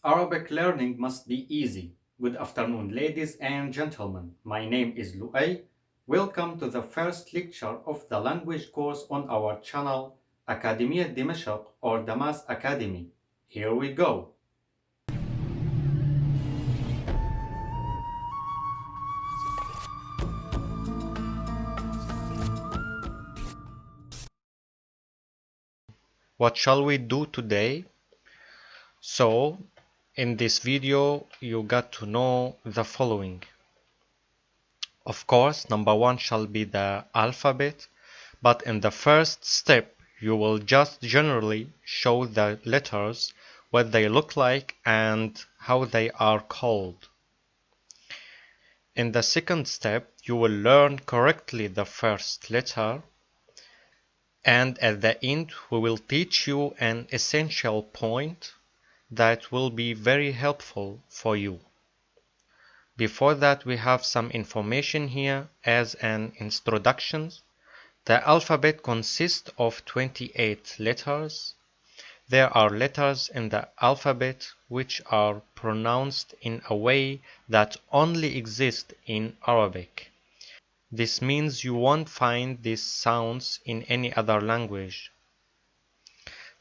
Arabic learning must be easy. Good afternoon, ladies and gentlemen. My name is Luay. Welcome to the first lecture of the language course on our channel, Academia Dimashq or Damas Academy. Here we go. What shall we do today? So, in this video, you got to know the following. Of course, number one shall be the alphabet, but in the first step, you will just generally show the letters, what they look like and how they are called. In the second step, you will learn correctly the first letter, and at the end, we will teach you an essential point that will be very helpful for you. Before that, we have some information here as an introduction. The alphabet consists of 28 letters. There are letters in the alphabet which are pronounced in a way that only exists in Arabic. This means you won't find these sounds in any other language.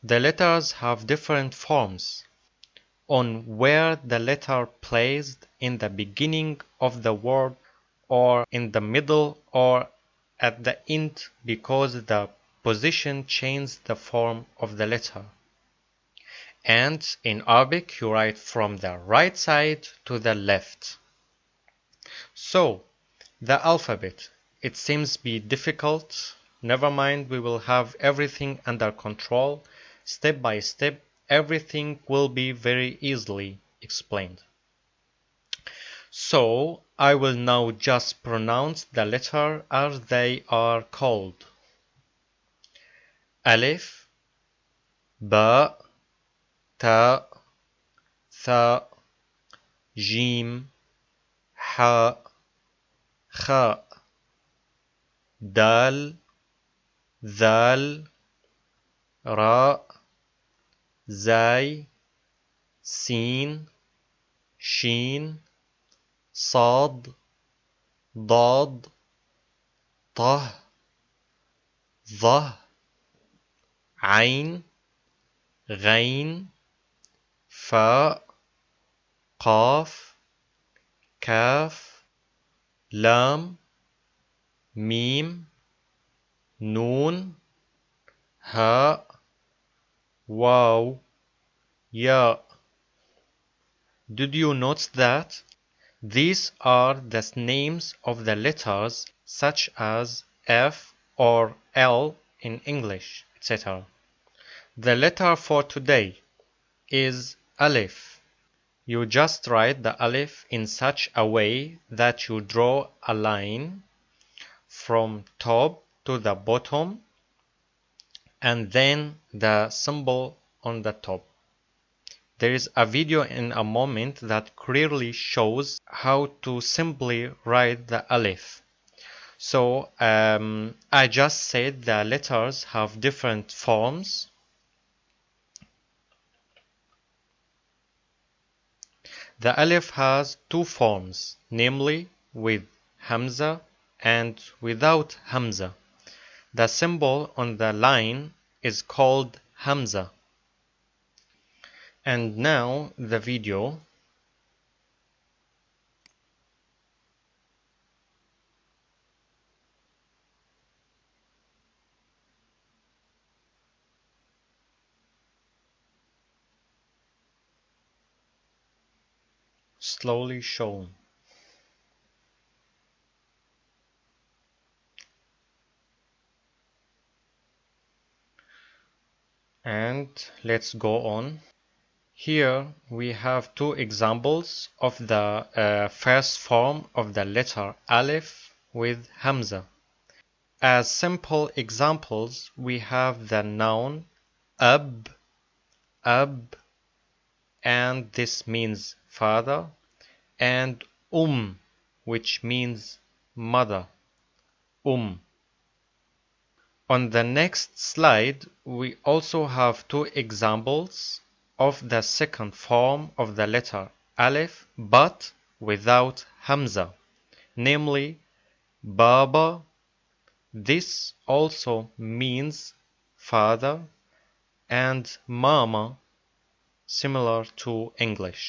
The letters have different forms on where the letter placed in the beginning of the word or in the middle or at the end because the position changes the form of the letter. And in Arabic you write from the right side to the left. So the alphabet, it seems to be difficult. Never mind, we will have everything under control. Step by step, everything will be very easily explained. So I will now just pronounce the letter as they are called. Alif, Ba, Ta, Tha, Jim, Ha, Kha, Dal, Zal, Ra, Zai, Sin, Shin, صاد ضاد طه ظه عين غين فاء قاف كاف لام ميم نون هاء واو ياء. Did you notice that? These are the names of the letters such as F or L in English, etc. The letter for today is Alif. You just write the Alif in such a way that you draw a line from top to the bottom and then the symbol on the top. There is a video in a moment that clearly shows how to simply write the Alif. So I just said the letters have different forms. The Alif has two forms, namely with Hamza and without Hamza. The symbol on the line is called Hamza. And now the video. Slowly shown. And let's go on. Here we have two examples of the first form of the letter Alif with Hamza. As simple examples, we have the noun ab, and this means father, and which means mother, On the next slide, we also have two examples of the second form of the letter Alef, but without Hamza, namely Baba. This also means father, and Mama, similar to English.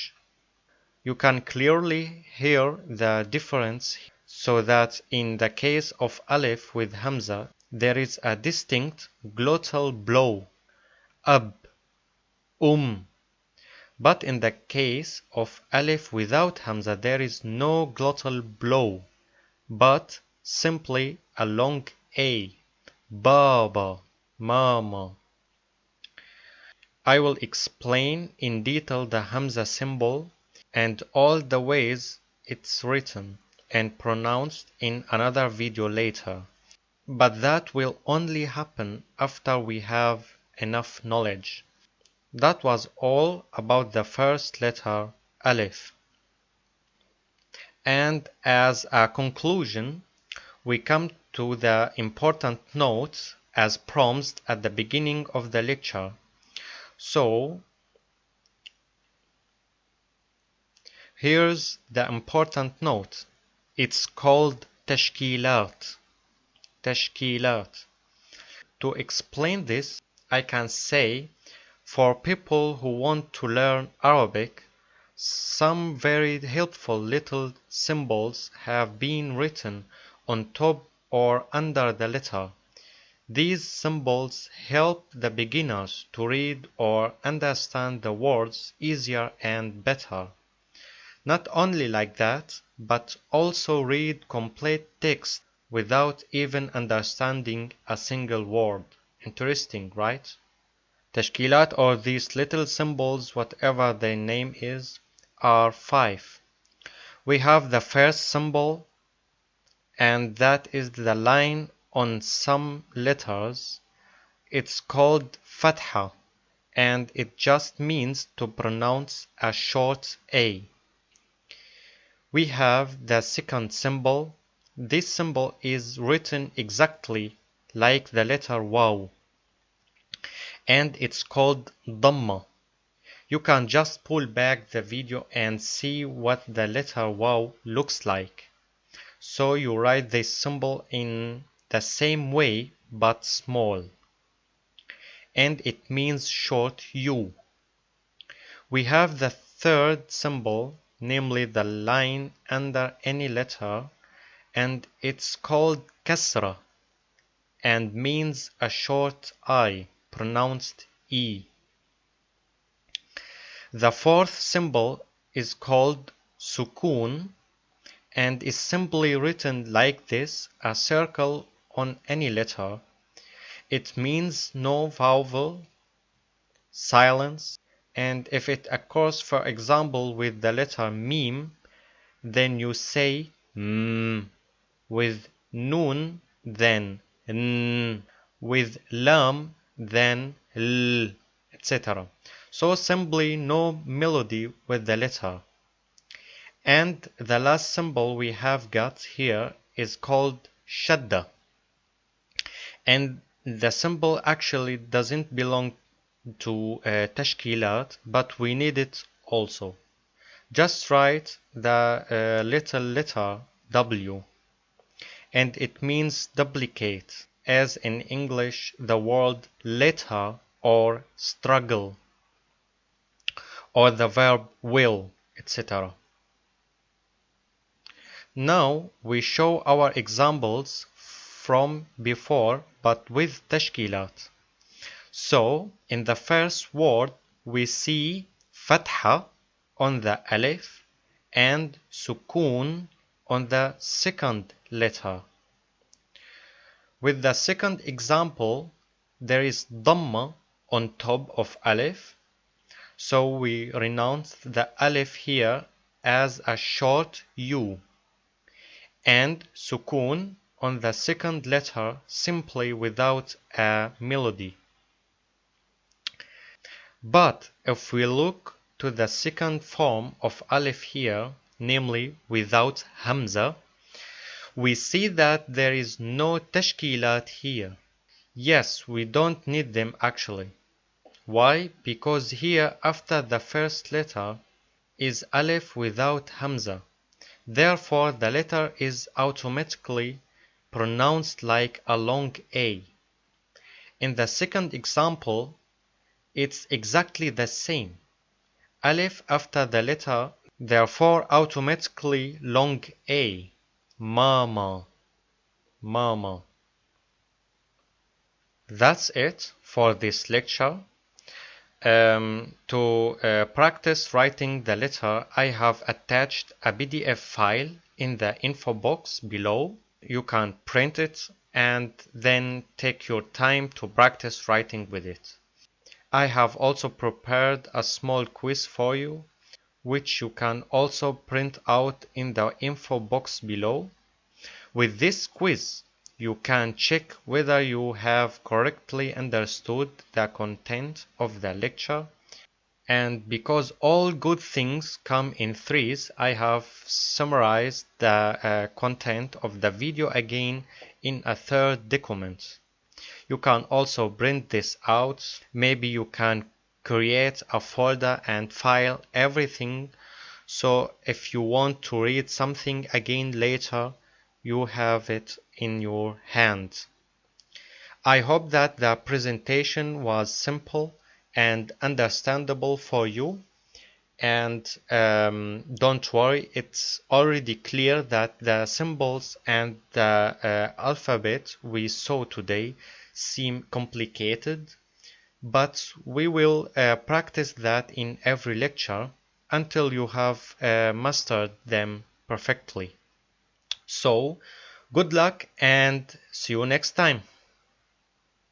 You can clearly hear the difference, so that in the case of Alif with Hamza, there is a distinct glottal blow, ab, but in the case of Alif without Hamza, there is no glottal blow, but simply a long A, Baba, Mama. I will explain in detail the Hamza symbol and all the ways it's written and pronounced in another video later, but that will only happen after we have enough knowledge. That was all about the first letter, Alif. And as a conclusion, we come to the important notes as promised at the beginning of the lecture. So, here's the important note. It's called Tashkilat. Tashkilat. To explain this, I can say, for people who want to learn Arabic, some very helpful little symbols have been written on top or under the letter. These symbols help the beginners to read or understand the words easier and better. Not only like that, but also read complete text without even understanding a single word. Interesting, right? Tashkilat, or these little symbols, whatever their name is, are 5. We have the first symbol, and that is the line on some letters. It's called Fatha, and it just means to pronounce a short A. We have the second symbol. This symbol is written exactly like the letter Waw, and it's called Dhamma. You can just pull back the video and see what the letter Waw looks like. So you write this symbol in the same way but small, and it means short U. We have the third symbol, namely the line under any letter, and it's called Kasra and means a short I, pronounced E. The fourth symbol is called Sukun and is simply written like this, a circle on any letter. It means no vowel, silence, and if it occurs, for example, with the letter Mim, then you say with Nun, then N, with Lam, then L, etc. So simply no melody with the letter. And the last symbol we have got here is called Shadda. And the symbol actually doesn't belong to Tashkilat, but we need it also. Just write the little letter W, and it means duplicate, as in English the word letter or struggle, or the verb will, etc. Now we show our examples from before, but with Tashkilat. So, in the first word, we see Fatha on the Alif and Sukun on the second letter. With the second example, there is Dhamma on top of Alif, so we renounce the Alif here as a short U, and Sukun on the second letter simply without a melody. But if we look to the second form of Alif here, namely without Hamza, we see that there is no Tashkilat here. Yes, we don't need them actually. Why? Because here after the first letter is Alef without Hamza. Therefore, the letter is automatically pronounced like a long A. In the second example, it's exactly the same. Alef after the letter, therefore automatically long A. Mama, mama. That's it for this lecture. To practice writing the letter, I have attached a PDF file in the info box below. You can print it and then take your time to practice writing with it. I have also prepared a small quiz for you, which you can also print out in the info box below. With this quiz, you can check whether you have correctly understood the content of the lecture. And because all good things come in threes, I have summarized the content of the video again in a third document. You can also print this out. Maybe you can create a folder and file everything, so if you want to read something again later, you have it in your hand. I hope that the presentation was simple and understandable for you. And don't worry, it's already clear that the symbols and the alphabet we saw today seem complicated, but we will practice that in every lecture until you have mastered them perfectly. So, good luck and see you next time.